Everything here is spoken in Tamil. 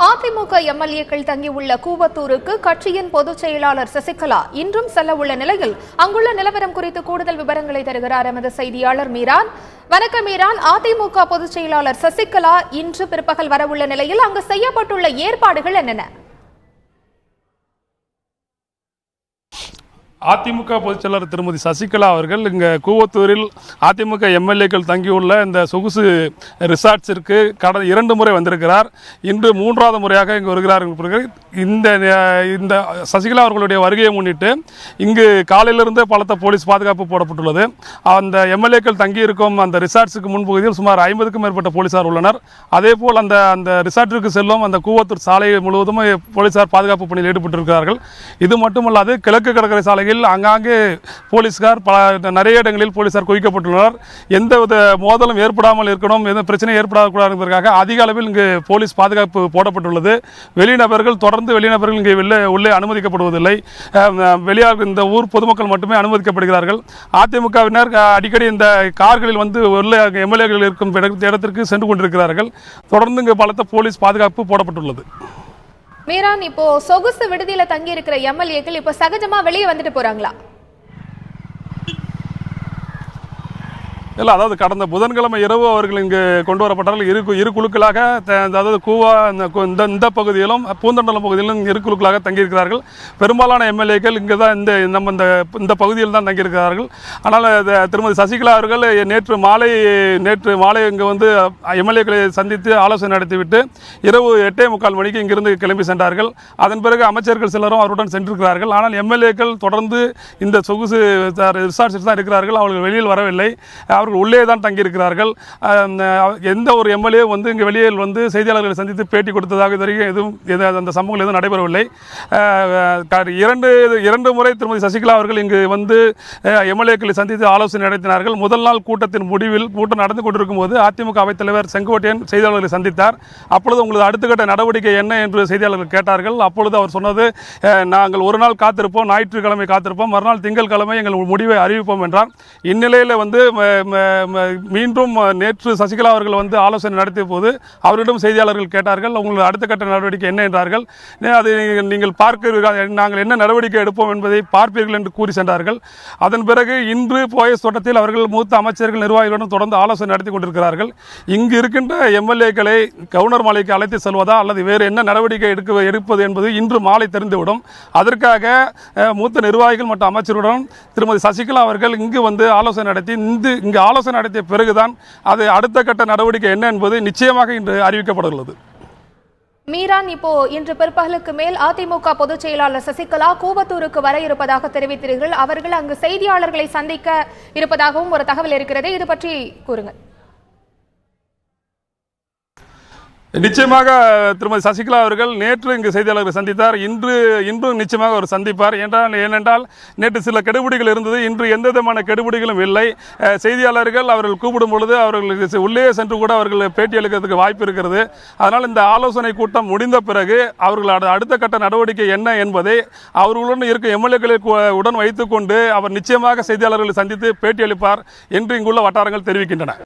அதிமுக எம்எல்ஏக்கள் தங்கியுள்ள கூவத்தூருக்கு கட்சியின் பொதுச் செயலாளர் சசிகலா இன்றும் செல்ல உள்ள நிலையில் அங்குள்ள நிலவரம் குறித்து கூடுதல் விவரங்களை தருகிறார் எமது செய்தியாளர் மீரான். வணக்கம் மீரான். அதிமுக பொதுச் செயலாளர் சசிகலா இன்று பிற்பகல் வரவுள்ள நிலையில் அங்கு செய்யப்பட்டுள்ள ஏற்பாடுகள் என்னென்ன? அதிமுக பொதுச்செயலாளர் திருமதி சசிகலா அவர்கள் இங்கே கூவத்தூரில் அதிமுக எம்எல்ஏக்கள் தங்கியுள்ள இந்த சொகுசு ரிசார்ட்ஸிற்கு கடந்த 2 முறை வந்திருக்கிறார். இன்று 3வது முறையாக இங்கு வருகிறார். இந்த சசிகலா அவர்களுடைய வருகையை முன்னிட்டு இங்கு காலையிலிருந்து பலத்த போலீஸ் பாதுகாப்பு போடப்பட்டுள்ளது. அந்த எம்எல்ஏக்கள் தங்கியிருக்கும் அந்த ரிசார்ட்ஸுக்கு முன்பகுதியில் சுமார் 50க்கும் மேற்பட்ட போலீசார் உள்ளனர். அதேபோல் அந்த ரிசார்ட்டிற்கு செல்லும் அந்த கூவத்தூர் சாலை முழுவதும் போலீசார் பாதுகாப்பு பணியில் ஈடுபட்டிருக்கிறார்கள். இது மட்டுமல்லாது கிழக்கு கடற்கரை சாலையில் அங்காங்கே போலீஸ்கார் நிறைய இடங்களில் போலீசார் குவிக்கப்பட்டுள்ளனர். எந்தவித மோதலும் ஏற்படாமல் இருக்கணும், எந்த பிரச்சனை ஏற்படக்கூடாது என்பதற்காக அதிக அளவில் இங்கு போலீஸ் பாதுகாப்பு போடப்பட்டுள்ளது. வெளிநபர்கள் இங்கே உள்ளே அனுமதிக்கப்படுவதில்லை. வெளியாக இந்த ஊர் பொதுமக்கள் மட்டுமே அனுமதிக்கப்படுகிறார்கள். அதிமுகவினர் அடிக்கடி இந்த கார்களில் வந்து உள்ள எம்எல்ஏக்கள் இருக்கும் இடத்திற்கு சென்று கொண்டிருக்கிறார்கள். தொடர்ந்து இங்கு பலத்த போலீஸ் பாதுகாப்பு போடப்பட்டுள்ளது. மீரான், இப்போ சொகுசு விடுதியில தங்கி இருக்கிற எம்எல்ஏக்கள் இப்போ சகஜமா வெளியே வந்துட்டு போறாங்களா? இல்லை, அதாவது கடந்த புதன்கிழமை இரவு அவர்கள் இங்கு கொண்டு வரப்பட்டார்கள். இரு குழுக்களாக, அதாவது கூவா இந்த பகுதியிலும் பூந்தண்டலம் பகுதியிலும் இரு குழுக்களாக தங்கியிருக்கிறார்கள். பெரும்பாலான எம்எல்ஏக்கள் இங்கே தான் இந்த பகுதியில் தான் தங்கியிருக்கிறார்கள். ஆனால் திருமதி சசிகலா அவர்கள் நேற்று மாலை இங்கே வந்து எம்எல்ஏக்களை சந்தித்து ஆலோசனை நடத்திவிட்டு இரவு 8:45 மணிக்கு இங்கிருந்து கிளம்பி சென்றார்கள். அதன் பிறகு அமைச்சர்கள் சிலரும் அவருடன் சென்றிருக்கிறார்கள். ஆனால் எம்எல்ஏக்கள் தொடர்ந்து இந்த சொகுசு ரிசார்ட்ஸில் தான் இருக்கிறார்கள். அவர்கள் வெளியில் வரவில்லை. அவர்கள் உள்ளே தான் தங்கியிருக்கிறார்கள். எந்த ஒரு எம்எல்ஏ வந்து இங்கே வெளியில் வந்து செய்தியாளர்களை சந்தித்து பேட்டி கொடுத்ததாக எதுவும் அந்த சம்பவங்கள் எதுவும் நடைபெறவில்லை. 2 முறை திருமதி சசிகலா அவர்கள் இங்கு வந்து எம்எல்ஏக்களை சந்தித்து ஆலோசனை நடத்தினார்கள். முதல் நாள் கூட்டத்தின் முடிவில் கூட்டம் நடந்து கொண்டிருக்கும் போது அதிமுக அவைத்தலைவர் செங்கோட்டையன் செய்தியாளர்களை சந்தித்தார். அப்பொழுது உங்களது அடுத்த கட்ட நடவடிக்கை என்ன என்று செய்தியாளர்கள் கேட்டார்கள். அப்பொழுது அவர் சொன்னது, நாங்கள் ஒரு நாள் காத்திருப்போம், ஞாயிற்றுக்கிழமை காத்திருப்போம், மறுநாள் திங்கட்கிழமை எங்கள் முடிவை அறிவிப்போம் என்றார். இந்நிலையில் வந்து மீண்டும் நேற்று சசிகலா அவர்கள் வந்து ஆலோசனை நடத்திய போது அவரிடம் செய்தியாளர்கள் கேட்டார்கள், உங்களது அடுத்த கட்ட நடவடிக்கை என்ன என்றார்கள். அதை நீங்கள் நாங்கள் என்ன நடவடிக்கை எடுப்போம் என்பதை பார்ப்பீர்கள் என்று கூறி சென்றார்கள். அதன் பிறகு இன்று போயஸ் தோட்டத்தில் அவர்கள் மூத்த அமைச்சர்கள் நிர்வாகிகளுடன் தொடர்ந்து ஆலோசனை நடத்தி கொண்டிருக்கிறார்கள். இங்கு இருக்கின்ற எம்எல்ஏக்களை கவர்னர் மாளிகைக்கு அழைத்து செல்வதா அல்லது வேறு என்ன நடவடிக்கை எடுப்பது என்பது இன்று மாலை தெரிந்துவிடும். அதற்காக மூத்த நிர்வாகிகள் மற்றும் அமைச்சருடன் திருமதி சசிகலா அவர்கள் இங்கு வந்து ஆலோசனை நடத்தி இங்கு ஆலோசனை நடத்திய பிறகுதான் அது அடுத்த கட்ட நடவடிக்கை என்ன என்பது நிச்சயமாக இன்று அறிவிக்கப்பட்டுள்ளது. மீரான், இப்போ இன்று பிற்பகலுக்கு மேல் அதிமுக பொதுச் செயலாளர் சசிகலா கூவத்தூருக்கு வர இருப்பதாக தெரிவித்தீர்கள். அவர்கள் அங்கு செய்தியாளர்களை சந்திக்க இருப்பதாகவும் ஒரு தகவல் இருக்கிறது. இது பற்றி கூறுங்கள். நிச்சயமாக திருமதி சசிகலா அவர்கள் நேற்று இங்கு செய்தியாளர்களை சந்தித்தார். இன்றும் நிச்சயமாக அவர் சந்திப்பார். ஏனென்றால் நேற்று சில கெடுபிடிகள் இருந்தது. இன்று எந்த விதமான கெடுபிடிகளும் இல்லை. செய்தியாளர்கள் அவர்கள் கூப்பிடும் பொழுது அவர்கள் உள்ளே சென்று கூட அவர்கள் பேட்டி அளிக்கிறதுக்கு வாய்ப்பு இருக்கிறது. அதனால் இந்த ஆலோசனை கூட்டம் முடிந்த பிறகு அவர்கள் அடுத்த கட்ட நடவடிக்கை என்ன என்பதை அவர்களுடன் இருக்கும் எம்எல்ஏக்களை உடன் வைத்துக் கொண்டு அவர் நிச்சயமாக செய்தியாளர்களை சந்தித்து பேட்டி அளிப்பார் என்று இங்குள்ள வட்டாரங்கள் தெரிவிக்கின்றன.